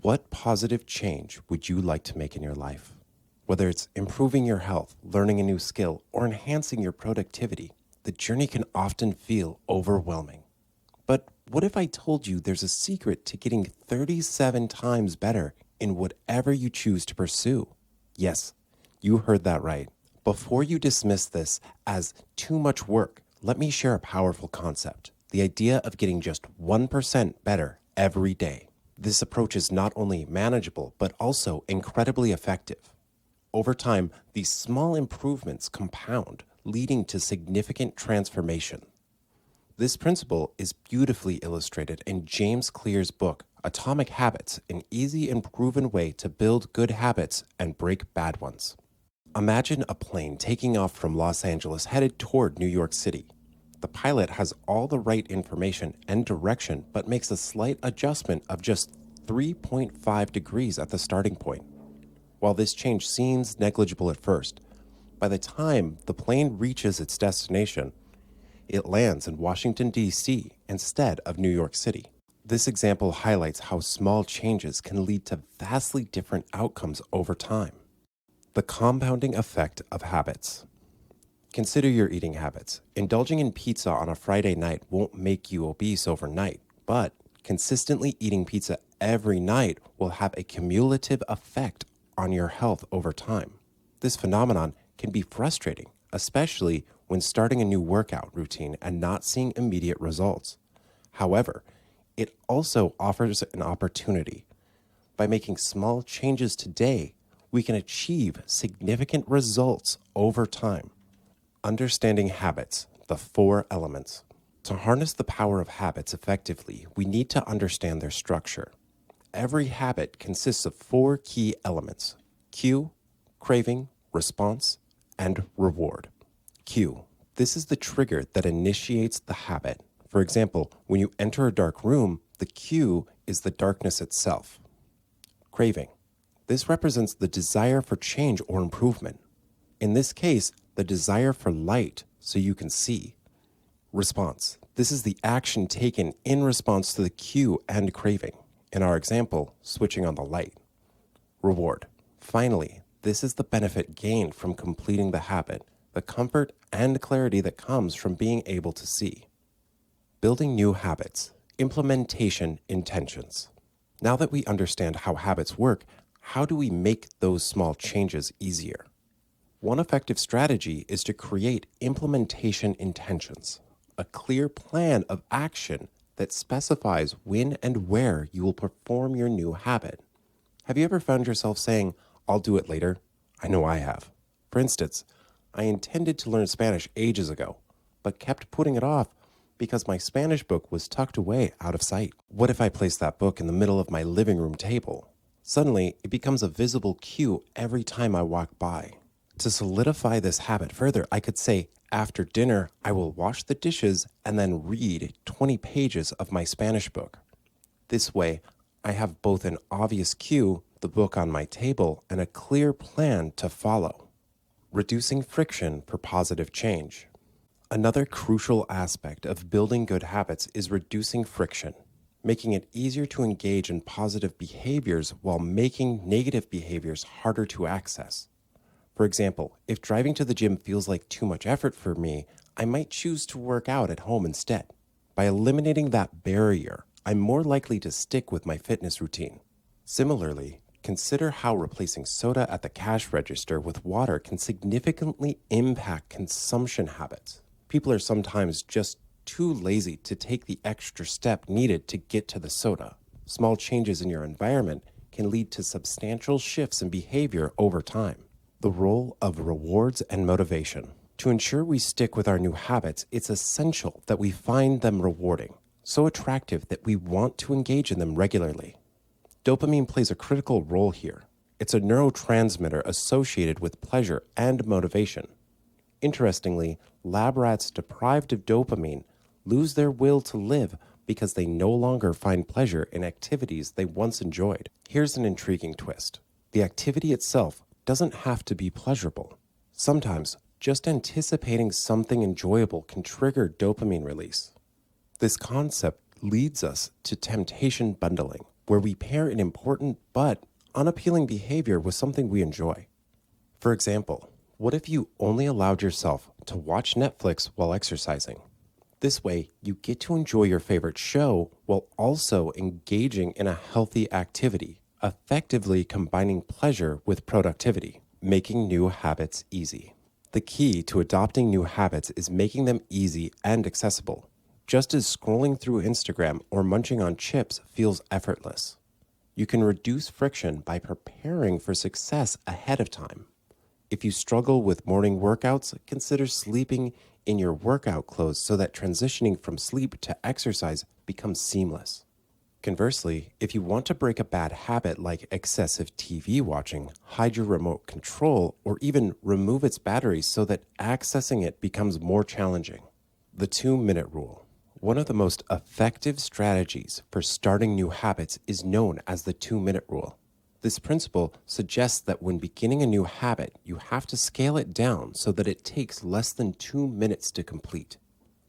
What positive change would you like to make in your life? Whether it's improving your health, learning a new skill, or enhancing your productivity, the journey can often feel overwhelming. But what if I told you there's a secret to getting 37 times better in whatever you choose to pursue? Yes, you heard that right. Before you dismiss this as too much work, let me share a powerful concept: the idea of getting just 1% better every day. This approach is not only manageable, but also incredibly effective. Over time, these small improvements compound, leading to significant transformation. This principle is beautifully illustrated in James Clear's book, Atomic Habits: An Easy and Proven Way to Build Good Habits and Break Bad Ones. Imagine a plane taking off from Los Angeles headed toward New York City. The pilot has all the right information and direction, but makes a slight adjustment of just 3.5 degrees at the starting point. While this change seems negligible at first, by the time the plane reaches its destination, it lands in Washington, D.C. instead of New York City. This example highlights how small changes can lead to vastly different outcomes over time. The compounding effect of habits. Consider your eating habits. Indulging in pizza on a Friday night won't make you obese overnight, but consistently eating pizza every night will have a cumulative effect on your health over time. This phenomenon can be frustrating, especially when starting a new workout routine and not seeing immediate results. However, it also offers an opportunity. By making small changes today, we can achieve significant results over time. Understanding habits, the 4 elements. To harness the power of habits effectively, we need to understand their structure. Every habit consists of 4 key elements: cue, craving, response, and reward. Cue. This is the trigger that initiates the habit. For example, when you enter a dark room, the cue is the darkness itself. Craving. This represents the desire for change or improvement. In this case, the desire for light so you can see. Response. This is the action taken in response to the cue and craving. In our example, switching on the light. Reward. Finally, this is the benefit gained from completing the habit, the comfort and clarity that comes from being able to see. Building new habits. Implementation intentions. Now that we understand how habits work, how do we make those small changes easier? One effective strategy is to create implementation intentions, a clear plan of action that specifies when and where you will perform your new habit. Have you ever found yourself saying, "I'll do it later"? I know I have. For instance, I intended to learn Spanish ages ago, but kept putting it off because my Spanish book was tucked away out of sight. What if I placed that book in the middle of my living room table? Suddenly, it becomes a visible cue every time I walk by. To solidify this habit further, I could say, after dinner, I will wash the dishes and then read 20 pages of my Spanish book. This way, I have both an obvious cue, the book on my table, and a clear plan to follow. Reducing friction for positive change. Another crucial aspect of building good habits is reducing friction, making it easier to engage in positive behaviors while making negative behaviors harder to access. For example, if driving to the gym feels like too much effort for me, I might choose to work out at home instead. By eliminating that barrier, I'm more likely to stick with my fitness routine. Similarly, consider how replacing soda at the cash register with water can significantly impact consumption habits. People are sometimes just too lazy to take the extra step needed to get to the soda. Small changes in your environment can lead to substantial shifts in behavior over time. The role of rewards and motivation. To ensure we stick with our new habits, it's essential that we find them rewarding, so attractive that we want to engage in them regularly. Dopamine plays a critical role here. It's a neurotransmitter associated with pleasure and motivation. Interestingly, lab rats deprived of dopamine lose their will to live because they no longer find pleasure in activities they once enjoyed. Here's an intriguing twist. The activity itself doesn't have to be pleasurable. Sometimes, just anticipating something enjoyable can trigger dopamine release. This concept leads us to temptation bundling. where we pair an important but unappealing behavior with something we enjoy. For example, what if you only allowed yourself to watch Netflix while exercising? This way, you get to enjoy your favorite show while also engaging in a healthy activity, effectively combining pleasure with productivity, making new habits easy. The key to adopting new habits is making them easy and accessible, just as scrolling through Instagram or munching on chips feels effortless. You can reduce friction by preparing for success ahead of time. If you struggle with morning workouts, consider sleeping in your workout clothes so that transitioning from sleep to exercise becomes seamless. Conversely, if you want to break a bad habit like excessive TV watching, hide your remote control, or even remove its batteries so that accessing it becomes more challenging. The 2-minute rule. One of the most effective strategies for starting new habits is known as the 2-minute rule. This principle suggests that when beginning a new habit, you have to scale it down so that it takes less than 2 minutes to complete.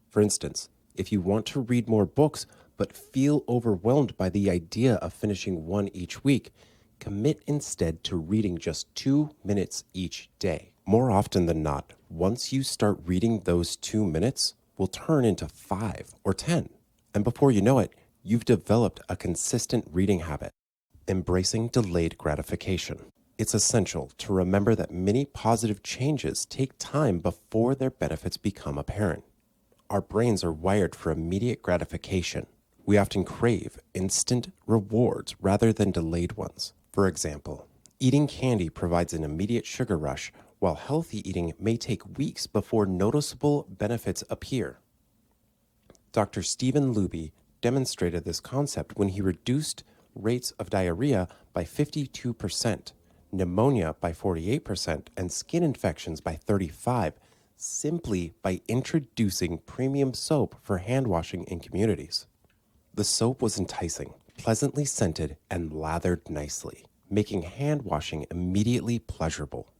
For instance, if you want to read more books but feel overwhelmed by the idea of finishing one each week, commit instead to reading just 2 minutes each day. More often than not, once you start reading, those 2 minutes will turn into 5 or 10. And before you know it, you've developed a consistent reading habit. Embracing delayed gratification. It's essential to remember that many positive changes take time before their benefits become apparent. Our brains are wired for immediate gratification. We often crave instant rewards rather than delayed ones. For example, eating candy provides an immediate sugar rush, while healthy eating may take weeks before noticeable benefits appear. Dr. Stephen Luby demonstrated this concept when he reduced rates of diarrhea by 52%, pneumonia by 48%, and skin infections by 35%, simply by introducing premium soap for hand washing in communities. The soap was enticing, pleasantly scented, and lathered nicely, making hand washing immediately pleasurable.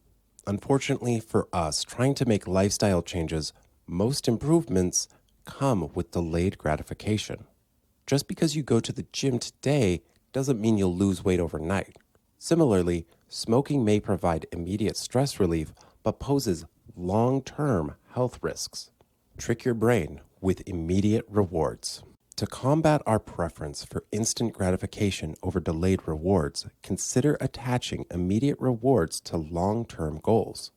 Unfortunately for us trying to make lifestyle changes, most improvements come with delayed gratification. Just because you go to the gym today doesn't mean you'll lose weight overnight. Similarly, smoking may provide immediate stress relief, but poses long-term health risks. Trick your brain with immediate rewards. To combat our preference for instant gratification over delayed rewards, consider attaching immediate rewards to long-term goals.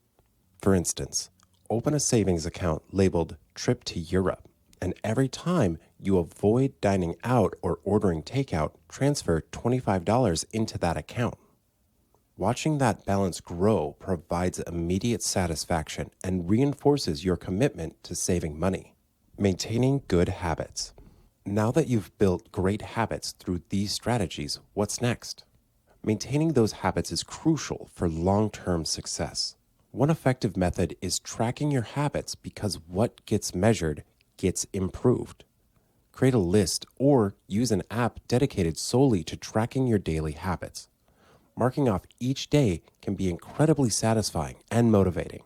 For instance, open a savings account labeled Trip to Europe, and every time you avoid dining out or ordering takeout, transfer $25 into that account. Watching that balance grow provides immediate satisfaction and reinforces your commitment to saving money. Maintaining good habits. Now that you've built great habits through these strategies, what's next? Maintaining those habits is crucial for long-term success. One effective method is tracking your habits because what gets measured gets improved. Create a list or use an app dedicated solely to tracking your daily habits. Marking off each day can be incredibly satisfying and motivating.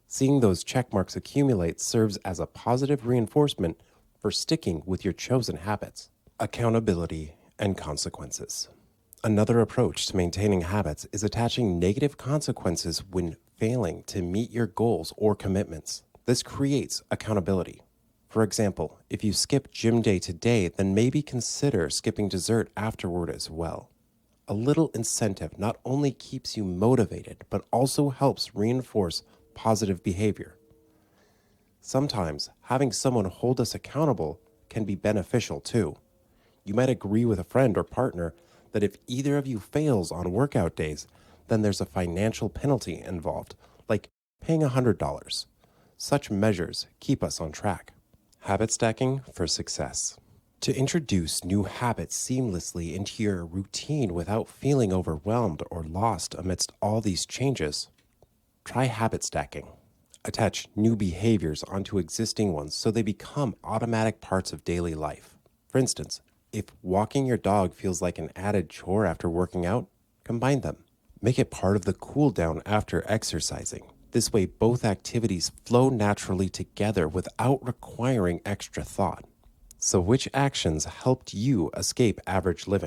Seeing those check marks accumulate serves as a positive reinforcement for sticking with your chosen habits. Accountability and consequences. Another approach to maintaining habits is attaching negative consequences when failing to meet your goals or commitments. This creates accountability. For example, if you skip gym day today, then maybe consider skipping dessert afterward as well. A little incentive not only keeps you motivated, but also helps reinforce positive behavior. Sometimes having someone hold us accountable can be beneficial too. You might agree with a friend or partner that if either of you fails on workout days, then there's a financial penalty involved, like paying $100. Such measures keep us on track. Habit stacking for success. To introduce new habits seamlessly into your routine without feeling overwhelmed or lost amidst all these changes, try habit stacking. Attach new behaviors onto existing ones so they become automatic parts of daily life. For instance, if walking your dog feels like an added chore after working out, combine them. Make it part of the cool down after exercising. This way, both activities flow naturally together without requiring extra thought. So which actions helped you escape average living?